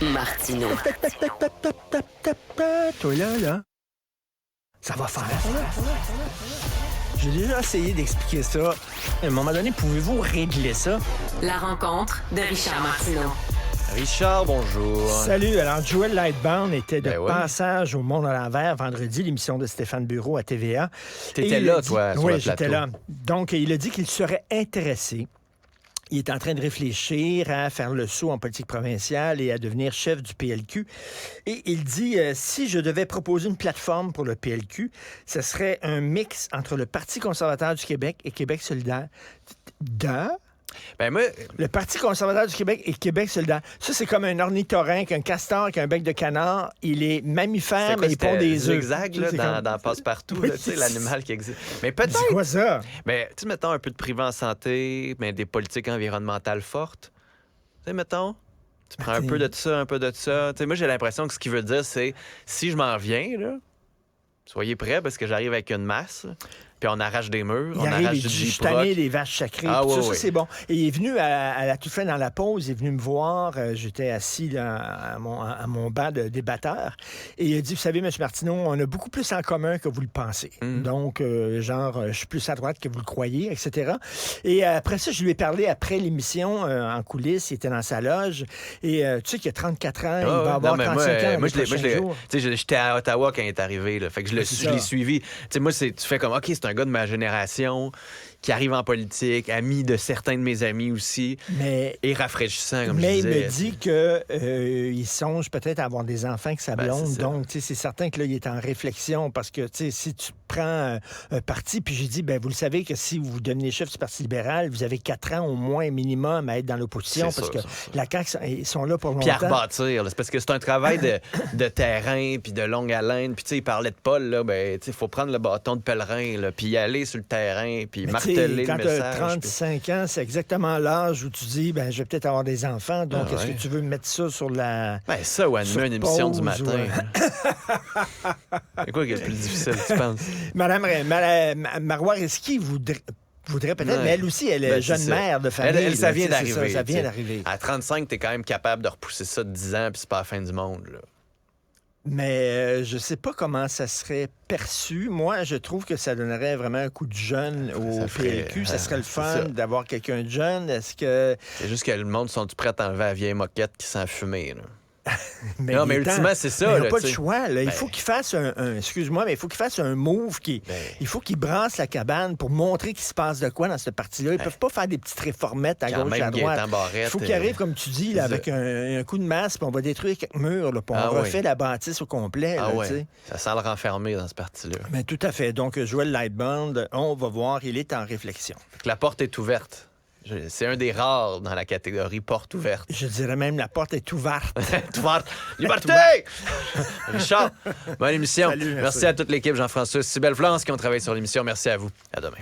Martineau. Toi là. Ça va faire. J'ai déjà essayé d'expliquer ça. À un moment donné, pouvez-vous régler ça? La rencontre de Richard Martineau. Richard, bonjour. Salut. Alors, Joël Lightbound était de Ben oui. passage au Monde à l'envers vendredi, l'émission de Stéphane Bureau à TVA. T'étais là, toi, sur oui, le plateau. j'étais là. Donc, il a dit qu'il serait intéressé. Il est en train de réfléchir à faire le saut en politique provinciale et à devenir chef du PLQ. Et il dit, si je devais proposer une plateforme pour le PLQ, ce serait un mix entre le Parti conservateur du Québec et Québec solidaire. Ben moi, Le Parti conservateur du Québec et Québec solidaire. Ça, c'est comme un ornithorynque, un castor qui a un bec de canard. Il est mammifère, mais il pond des œufs. zigzag là, C'est dans Passe-Partout, Oui, là, tu sais, l'animal qui existe. Mais peut-être, C'est quoi ça? ben, tu sais, mettons un peu de privé en santé, mais des politiques environnementales fortes. Tu sais, mettons, tu prends un peu de ça, un peu de ça. Tu sais, moi, j'ai l'impression que ce qu'il veut dire, c'est si je m'en reviens, là, soyez prêts parce que j'arrive avec une masse, puis on arrache des murs, Il on arrive, arrache il du dit, je suis J-Proc. tanné des vaches sacrées. Ah, Puis ouais, ça, ouais. c'est bon. Et il est venu à la toute fin dans la pause, il est venu me voir. J'étais assis là, à mon banc de débatteur. Et il a dit, vous savez, M. Martineau, on a beaucoup plus en commun que vous le pensez. Donc, je suis plus à droite que vous le croyez, etc. Et après ça, je lui ai parlé après l'émission, en coulisses, il était dans sa loge. Et tu sais qu'il a 34 ans, il va avoir 35 ans. Moi, je l'ai. jours. Tu sais, j'étais à Ottawa quand il est arrivé. Là, fait que je C'est ça. l'ai suivi. Tu sais, moi, tu fais comme, OK, c'est un gars de ma génération qui arrive en politique, ami de certains de mes amis aussi, Mais et rafraîchissant, comme je Mais il disais. me dit qu'il songe peut-être à avoir des enfants avec sa Ben, blonde. c'est ça. Donc, tu sais, c'est certain que là, il est en réflexion parce que, tu sais, si tu prends un parti, puis j'ai dit, ben vous le savez que si vous devenez chef du Parti libéral, vous avez 4 ans au moins minimum à être dans l'opposition C'est parce sûr, que c'est sûr. la CAQ, ils sont là pour Puis à longtemps. rebâtir, là. C'est parce que c'est un travail de terrain, puis de longue haleine. Puis tu sais, il parlait de Paul, là, ben, tu sais, il faut prendre le bâton de pèlerin, là, puis y aller sur le terrain, puis Mais tu sais, marteler le quand tu message. as 35 ans, c'est exactement l'âge où tu dis, ben je vais peut-être avoir des enfants, donc Ah est-ce ouais. que tu veux mettre ça sur la... Ben ça, ou animer une émission du pause, matin. ouais. C'est quoi qui est le plus difficile, tu penses? Madame Marois Risky voudrait peut-être, Ouais. mais elle aussi, elle est Ben, jeune c'est ça. mère de famille. Elle, ça là, vient tu sais, c'est d'arriver. Ça vient tu sais. d'arriver. À 35, t'es quand même capable de repousser ça de 10 ans, puis c'est pas la fin du monde, là. Mais je sais pas comment ça serait perçu. Moi, je trouve que ça donnerait vraiment un coup de jeune au Ça ferait- PLQ. Ça serait le c'est fun ça. d'avoir quelqu'un de jeune. Est-ce que... C'est juste que le monde sont-tu prêts à enlever la vieille moquette qui sent fumer, là? Mais Non, il mais est ultimement, temps. c'est ça, Mais il n'a là, pas tu de sais. choix. Là. Il Ben- faut qu'il fasse excuse-moi, mais il faut qu'il fasse un move qui... Ben- Il faut qu'il brasse la cabane pour montrer qu'il se passe de quoi dans ce parti-là. Ils peuvent pas faire des petites réformettes à Quand gauche, même à droite. Gaétan Barrette, Il faut qu'il arrive, comme tu dis, là, avec un coup de masse, puis on va détruire quelques murs, là, puis on Ah refait oui. la bâtisse au complet. Ah là, ouais, tu sais. ça sent le renfermer dans ce parti-là. Mais tout à fait. Donc, Joël Lightbound, on va voir, il est en réflexion. Fait que la porte est ouverte. C'est un des rares dans la catégorie porte ouverte. Je dirais même la porte est ouverte. Ouverte. Liberté! Richard, bonne émission. Salut, merci. Merci à toute l'équipe, Jean-François, Cybelle Florence qui ont travaillé sur l'émission. Merci à vous. À demain.